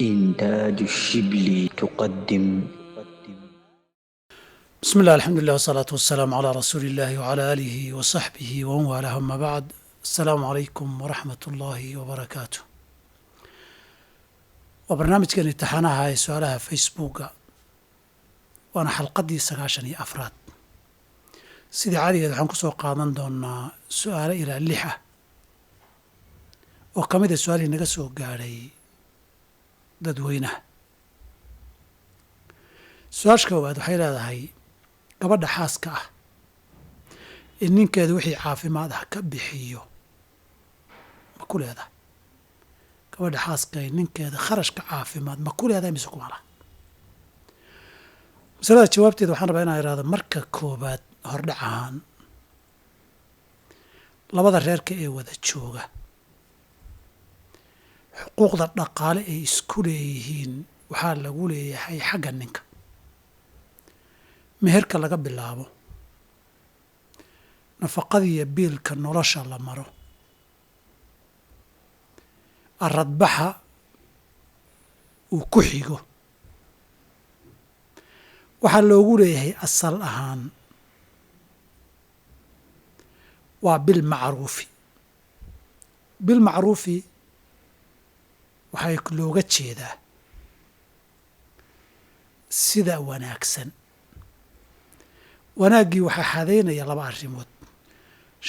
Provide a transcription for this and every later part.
إنتاج الشبل تقدم. بسم الله الحمد لله والصلاة والسلام على رسول الله وعلى آله وصحبه ومن والاه أما بعد. السلام عليكم ورحمة الله وبركاته. وبرنامجكن امتحانها هاي سؤالها فيسبوك وأنا حلقتي 94 sidii caadigeed waxaan ku soo qaadan doonaa su'aalo ilaa 6 ah oo ka mid ah su'aalihii naga soo gaadhay dadweynaha. su-aasha koowaad waxay leedahay gabadha xaaska ah in ninkeedu wixii caafimaad ah ka bixiyo ma ku leedahay? gabadha xaaska in ninkeeda kharashka caafimaad ma ku leedahay mise kuma laha? masalada jawaabteeda waxaan rabaa inaan ihahdo marka koobaad hordhac ahaan labada reerka ee wada jooga xuquuqda dhaqaale ay isku leeyihiin waxaa lagu leeyahay xagga ninka. meherka laga bilaabo, nafaqadiiyo biilka nolosha la maro, aradbaxa uu ku xigo, waxaa loogu leeyahay asal ahaan waa bilmacruufi. bilmacruufi waxaa looga jeedaa sida wanaagsan. wanaaggii waxaa xadeynaya 2 arrimood.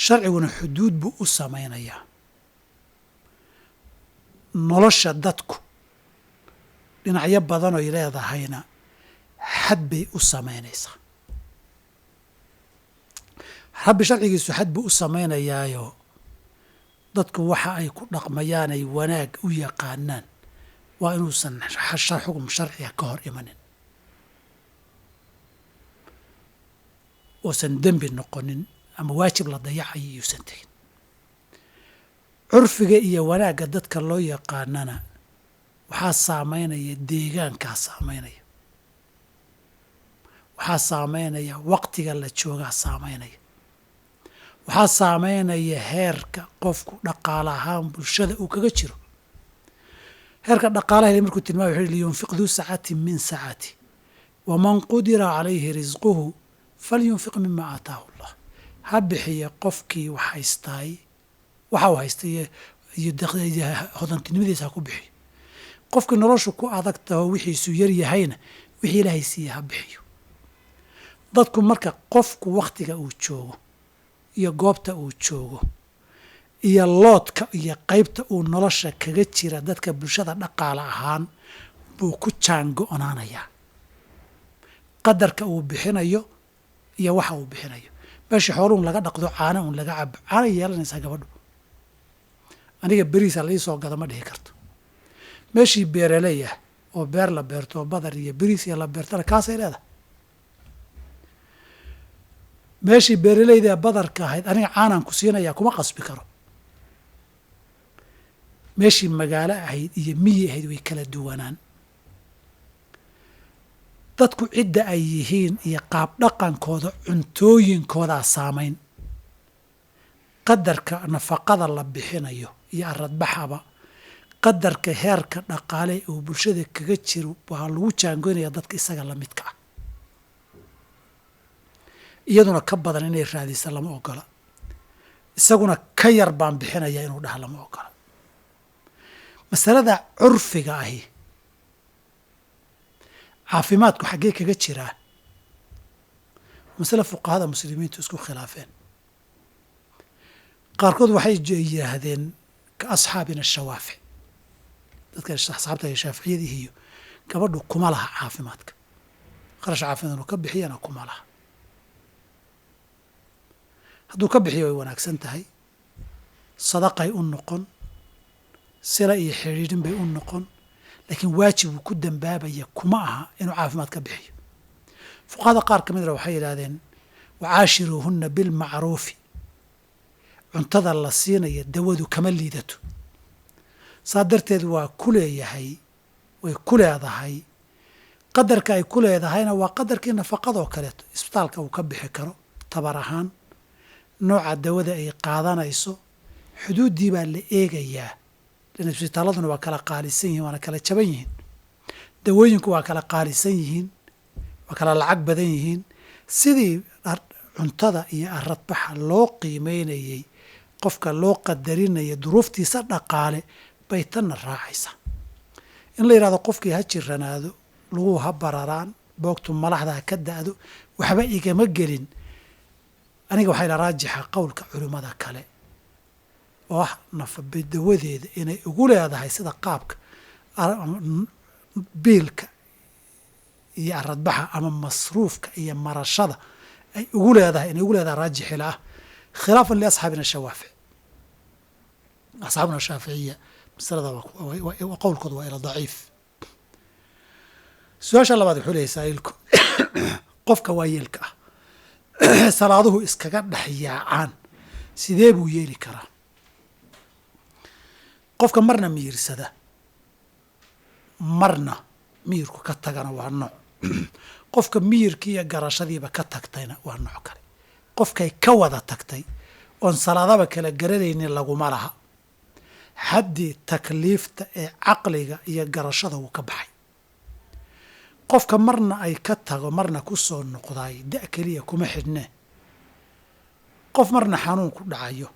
sharciguna xuduud buu u samaynayaa. nolosha dadku dhinacyo badan oy leedahayna xad bay u samaynaysaa. rabbi sharcigiisu xad buu u samaynayaayo dadku waxa ay ku dhaqmayaan ay wanaag u yaqaanaan waa inuusan xukm sharciga ka hor imanin, uusan dembi noqonin ama waajib la dayacayo yuusan tegin. curfiga iyo wanaagga dadka loo yaqaanana waxaa saamaynaya deegaankaa saamaynaya, waxaa saamaynaya waqtiga la joogaa saamaynaya, waxaa saamaynaya heerka qofku dhaqaale ahaan bulshada uu kaga jiro. heerka dhaqaalaha markuu tilmaamay wuxuu yidhi liyunfiq duu sacatin min sacati waman qudira calayhi risquhu falyunfiq mima aataahu allah. ha bixiya qofkii wax haystaay waxa uu haystay iyo hodantinimadiisa ha ku bixiyo. qofkii noloshu ku adag taho wixiisu yar yahayna wixii ilaahay siiya ha bixiyo. dadku marka qofku wakhtiga uu joogo iyo goobta uu joogo iyo loodka iyo qaybta uu nolosha kaga jira dadka bulshada dhaqaale ahaan buu ku jaango-onaanayaa qadarka uu bixinayo iyo waxa uu bixinayo. meeshii xooluun laga dhaqdo caana un laga cabo caana yeelanaysaa gabadhu. aniga beriisa la ii soo gada ma dhihi karto. meeshii beeraley ah oo beer la beerto oo badar iyo beriis iyo la beertana kaasay leedahay. meeshii beeraleyda ee badarka ahayd aniga caanaan ku siinayaa kuma qasbi karo. meeshii magaalo ahayd iyo miyi ahayd way kala duwanaan. dadku cidda ay yihiin iyo qaab dhaqankooda cuntooyinkoodaa saamayn. qadarka nafaqada la bixinayo iyo aradbaxaba qadarka heerka dhaqaale uu bulshada kaga jiro waxaa lagu jaangoynaya dadka isaga la midka ah. iyaduna ka badan inay raadisa lama ogola. isaguna ka yar baan bixinaya inuu dhaha lama ogola. masalada curfiga ahi caafimaadku xaggee kaga jiraa masale fuqahada muslimiintu isku khilaafeen. qaarkood waxay yidhaahdeen ka asxaabina shawaafic, dadka asxaabta shaaficiyadii iyo gabadhu kuma laha caafimaadka. kharash caafimaad inuu ka bixiyana kuma laha. hadduu ka bixiyo way wanaagsan tahay. sadaqay u noqon, sila iyo xidhiidhin bay u noqon, laakiin waajib uu ku dambaabaya kuma aha inuu caafimaad ka bixiyo. fuqahada qaar ka midna waxay yidhahdeen wacaashiruuhunna bilmacruufi. cuntada la siinaya dawadu kama liidato. saa darteed waa ku leeyahay, way ku leedahay. qadarka ay ku leedahayna waa qadarkii nafaqadoo kaleeto. isbitaalka uu ka bixi karo tabar ahaan, nooca dawada ay qaadanayso, xuduuddii baa la eegayaa lan isbitaaladuna waa kala qaalisan yihiin waana kala jaban yihiin dawooyinku waa kala qaalisan yihiin waa kala lacag badan yihiin sidii cuntada iyo aradbaxa loo qiimeynayey qofka loo qadarinaya duruuftiisa dhaqaale bay tanna raacaysaa in la yidhahdo qofkii ha jiranaado lagu ha bararaan boogtu malaxda ha ka da'do waxba igama gelin aniga waxaa ila raajixa qowlka culimmada kale oo ah dawadeeda inay ugu leedahay sida qaabka biilka iyo aradbaxa ama masruufka iyo marashada ay ugu leedahay inay ugu leedahay raajixila ah khilaafan liasxaabina shawaafic asxaabuna shaaficiya masalada qowlkooda waa ila daciif su-aasha labaad wuxuu leeyahay saa'ilku qofka waayeelka ah salaaduhu iskaga dhex yaacaan sidee buu yeeli karaa qofka marna miyirsada marna miyirku ka tagana waa nooc qofka miyirkii iyo garashadiiba ka tagtayna waa nooc kale qofkay ka wada tagtay oon salaadaba kala garanaynin laguma laha xaddii takliifta ee caqliga iyo garashada wuu ka baxay qofka marna ay ka tago marna ku soo noqdaay da' keliya kuma xidhnee qof marna xanuun ku dhacayo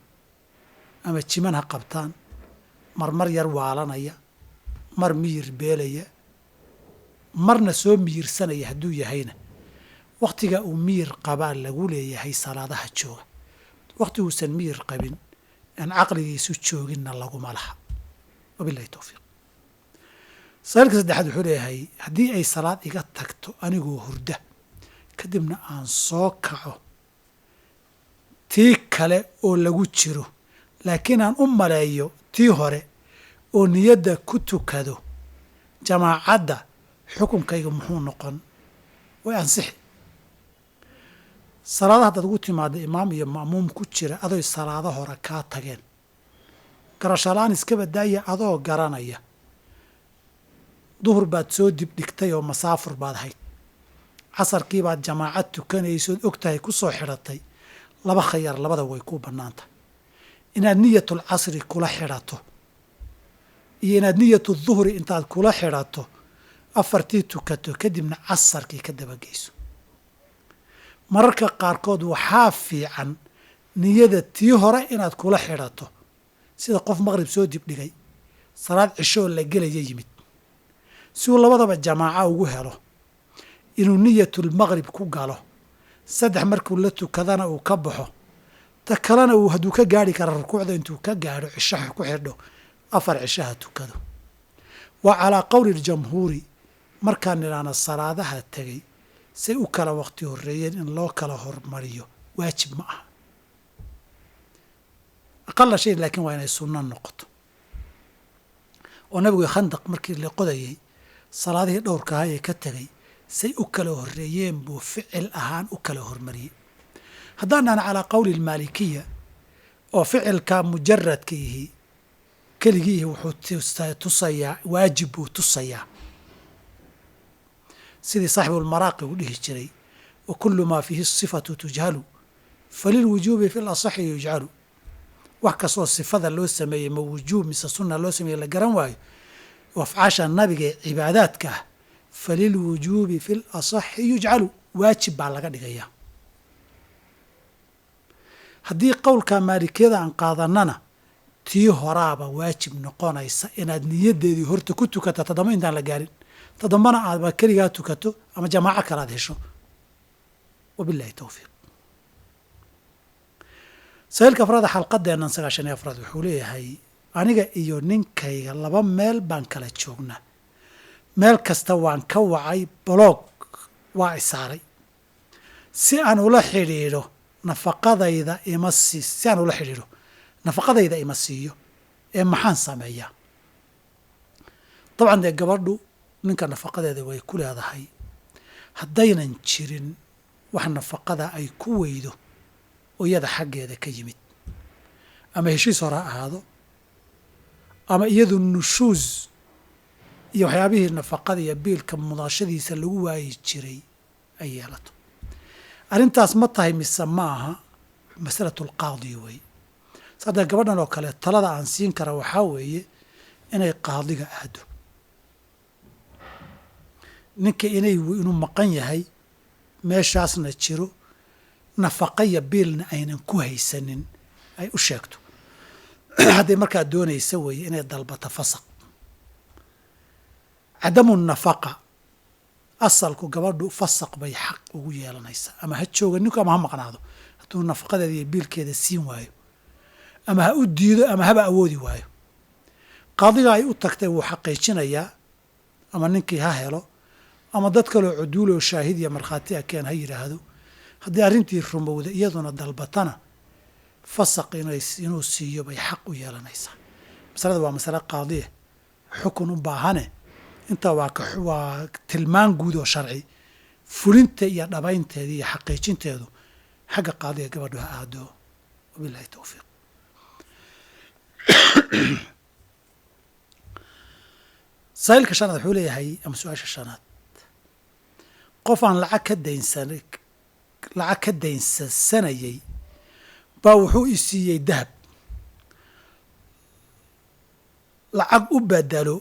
ama jiman ha qabtaan marmar yar waalanaya mar miyir beelaya marna soo miyirsanaya hadduu yahayna wakhtiga uu miyir qabaa lagu leeyahay salaadaha jooga wakhti uusan miyir qabin aan caqligiisu jooginna laguma laha wabillahi towfiiq sa'ilka saddexaad wuxuu leeyahay haddii ay salaad iga tagto anigoo hurda kadibna aan soo kaco tii kale oo lagu jiro laakiin aan u maleeyo tii hore oo niyadda ku tukado jamaacadda xukunkayga muxuu noqon way ansixi salaadaha haddaad ugu timaada imaam iyo ma'muum ku jira adoy salaado hore kaa tageen garashalaan iska badaaya adoo garanaya duhur baad soo dibdhigtay oo masaafur baad hayd casarkii baad jamaacad tukanaysood og tahay ku soo xidhatay laba khayar labada way kuu bannaan tahay inaad niyatul casri kula xidhato iyo inaad niyatu duhri intaad kula xidhato afartii tukato kadibna casarkii ka dabageyso mararka qaarkood waxaa fiican niyada tii hore inaad kula xidhato sida qof maqrib soo dibdhigay salaad cishoo la gelaya yimid si uu labadaba jamaaca ugu helo inuu niyatul maqrib ku galo saddex markuu la tukadana uu ka baxo ta kalena uu hadduu ka gaari kara rukuucda intuu ka gaadho cishaha ku xidho afar cishaha tukado waa calaa qowli ljamhuuri markaan idhaahna salaadaha tegey say u kala waqti horreeyeen in loo kala hormariyo waajib ma aha aqala shay laakiin waa inay sunno noqoto oo nabigu khandaq markii la qodayey salaadihii dhowrka ahaa ee ka tegey say u kala horreeyeen buu ficil ahaan u kala hormariyey haddaan dhahna calaa qowli almaalikiya oo ficilka mujaradka ihi keligiihi wuxuu tusayaa waajib buu tusayaa sidii saaxibulmaraaqi uu dhihi jiray wa kullu maa fiihi sifatu tujhalu falilwujuubi fi lasaxi yujcalu wax kastoo sifada loo sameeyey ma wujuub mise sunna loo sameeyey la garan waayo oo afcaasha nabiga ee cibaadaadka ah falilwujuubi fi lasaxi yujcalu waajib baa laga dhigayaa haddii qowlka maalikiyada aan qaadanana tii horaaba waajib noqonaysa inaad niyaddeedii horta ku tukata tadamba intaan la gaarin tadambana aadba keligaa tukato ama jamaaco kale aad hesho wabillahi towfiiq sa'iilka afraada xalqadeennan 94 wuxuu leeyahay aniga iyo ninkayga laba meel baan kala joognaa meel kasta waan ka wacay blog waa isaaray si aan ula xidhiidho nafaqadayda ima siiyo ee maxaan sameeyaa dabcan dee gabadhu ninka nafaqadeeda way ku leedahay haddaynan jirin wax nafaqada ay ku weydo oo iyada xaggeeda ka yimid ama heshiis hore ha ahaado ama iyadu nushuus iyo waxyaabihii nafaqada iyo biilka mudaashadiisa lagu waayi jiray ay yeelato arrintaas ma tahay mise ma aha masalatulqaadi wey saddex gabadhan oo kale talada aan siin kara waxaa weeye inay qaadiga aado ninka inuu maqan yahay meeshaasna jiro nafaqaya biilna aynan ku haysanin ay u sheegto hadday markaa doonaysa weeye inay dalbato fasaq cadamu nafaqa asalku gabadhu fasaq bay xaq ugu yeelanaysaa ama ha jooga ninku ama ha maqnaado hadduu nafaqadeeda iyo biilkeeda siin waayo ama ha u diido ama haba awoodi waayo qaadiga ay u tagtay wuu xaqiijinayaa ama ninkii ha helo ama dad kaloo cuduuloo shaahid iyo markhaati a keen ha yidhaahdo haddii arrintii rumowda iyaduna dalbatana fasaq inuu siiyo bay xaq u yeelanaysaa masalada waa masale qaadiya xukun u baahane intaa waa tilmaan guud oo sharci fulinta iyo dhabaynteeda iyo xaqiijinteedu xagga qaadiga gabadhu ha aado wabilahi towfiiq saa'ilka shanaad wuxuu leeyahay ama su-aasha shanaad qof aan lacag ka daynsanayay baa wuxuu i siiyey dahab lacag u badalo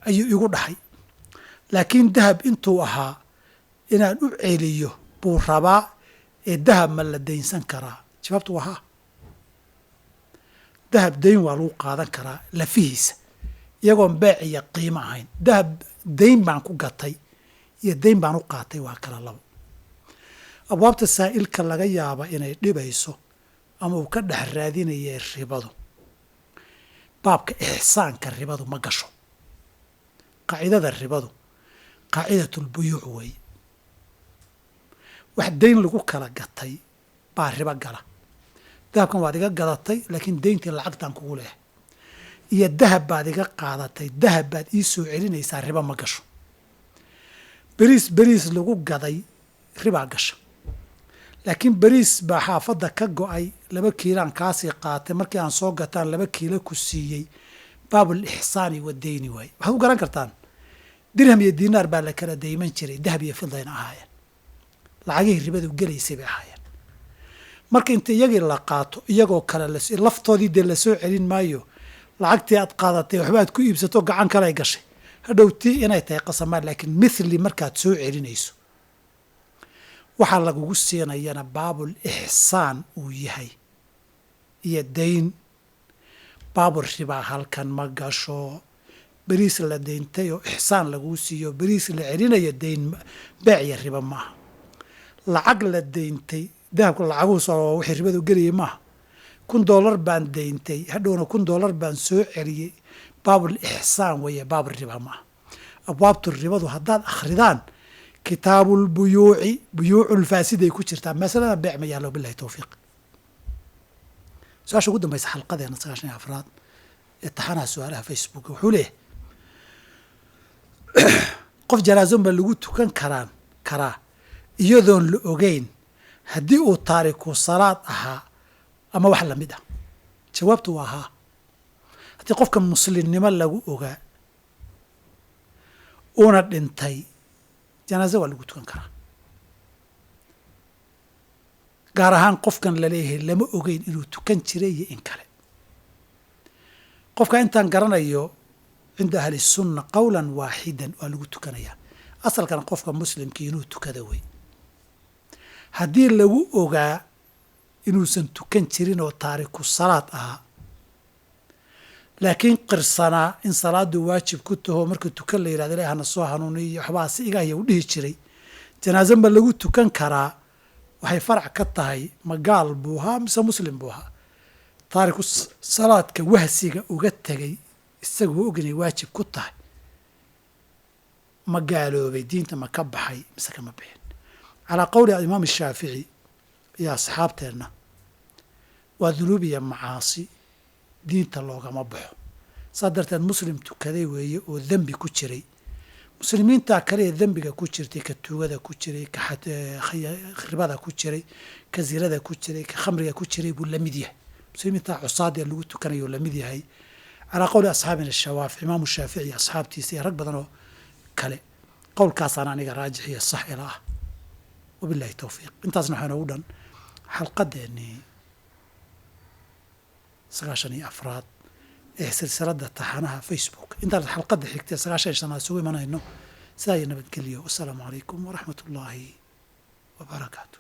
ayuu igu dhahay laakiin dahab intuu ahaa inaan u celiyo buu rabaa ee dahab ma la daynsan karaa jawaabtu waa haa dahab dayn waa lagu qaadan karaa lafihiisa iyagoon beec iyo qiimo ahayn dahab dayn baan ku gatay iyo dayn baan u qaatay waa kala labo abwaabta saa'ilka laga yaaba inay dhibayso ama uu ka dhex raadinayay ribadu baabka ixsaanka ribadu ma gasho qaacidada ribadu qaacidatulbuyuuc weeye wax dayn lagu kala gatay baa ribo gala dahabkan waad iga gadatay laakiin dayntii lacagtaan kugu leehay iyo dahab baad iga qaadatay dahab baad ii soo celinaysaa ribo ma gasho beriis lagu gaday ribaa gasha laakiin beriis baa xaafadda ka go'ay 2 kiilaan kaasii qaatay markii aan soo gataan 2 kiilo ku siiyey baabul ixsaani wa deyni waaye waxaad u garan kartaan dirham iyo diinaar baa la kala dayman jiray dahab iyo fidayna ahaayeen lacagihii ribadu gelaysay bay ahaayeen marka inta iyagii la qaato iyagoo kale laftoodii dee la soo celin maayo lacagtii aad qaadatay waxba aad ku iibsato gacan kale ay gashay hadhowtii inay tahay qasamaan laakiin mithli markaad soo celinayso waxaa lagugu siinayana baabul ixsaan uu yahay iyo dayn baabul ribaa halkan ma gasho beriis la dayntay oo ixsaan laguu siiyo beriis la celinayo dayn beec iyo riba maaha lacag la dayntay dahabka lacaguhu soo wixii ribadu geliyay maaha $1 baan dayntay hadhowna $1 baan soo celiyey baabul ixsaan weeye baabul riba maaha abwaabtu ribadu haddaad akhridaan kitaabulbuyuuci buyuuculfaasiday ku jirtaa masalada beec ma yaallo bilahi towfiiq su-aasha ugu dambaysa xalqadeena 94 ee taxanaha su-aalaha facebook wuxuu leeyahay qof janaazon ba lagu tukan karaa iyadoon la ogeyn haddii uu taariku salaad ahaa ama wax lamid ah jawaabtu waa haa haddii qofka muslimnimo lagu ogaa uuna dhintay janaaze waa lagu tukan karaa gaar ahaan qofkan laleeyahay lama ogeyn inuu tukan jiray iyo in kale qofka intaan garanayo cinda ahli sunna qowlan waaxidan waa lagu tukanayaa asalkan qofka muslimkii inuu tukada wey haddii lagu ogaa inuusan tukan jirin oo taariku salaad ahaa laakiin qirsanaa in salaadu waajib ku taho markuu tukan la yidhahdo ilaahna soo hanuuniyo waxbaa si igahya u dhihi jiray janaasan ba lagu tukan karaa waxay farac ka tahay ma gaal buu ahaa mise muslim buu ahaa taariku salaadka wahsiga uga tegay isagoo og inay waajib ku tahay ma gaaloobay diinta ma ka baxay mise kama bixin calaa qowli imaam shaafici iyo asxaabteenna waa dunuub iyo macaasi diinta loogama baxo saa darteed muslim tukaday weeye oo dembi ku jiray muslimiintaa kale ee dembiga ku jirtay ka tuugada ku jiray ka ribada ku jiray ka zirada ku jiray ka khamriga ku jiray buu la mid yahay muslimiintaa cusaad ee lagu tukanayo la mid yahay calaa qowli asxaabina shawaafic imaamu shaafici iyo asxaabtiisa iyo rag badan oo kale qowlkaasaan aniga raajix iyo sax ila ah wabillahi towfiiq intaasna waxaa noogu dhan xalqadeennii 94 ee silsiladda taxanaha Facebook intaan xalqadda xigtay 9 isugu imanayno sidaa iyo nabadgelyo. Wassalaamu calaykum waraxmat ullaahi wabarakaatu.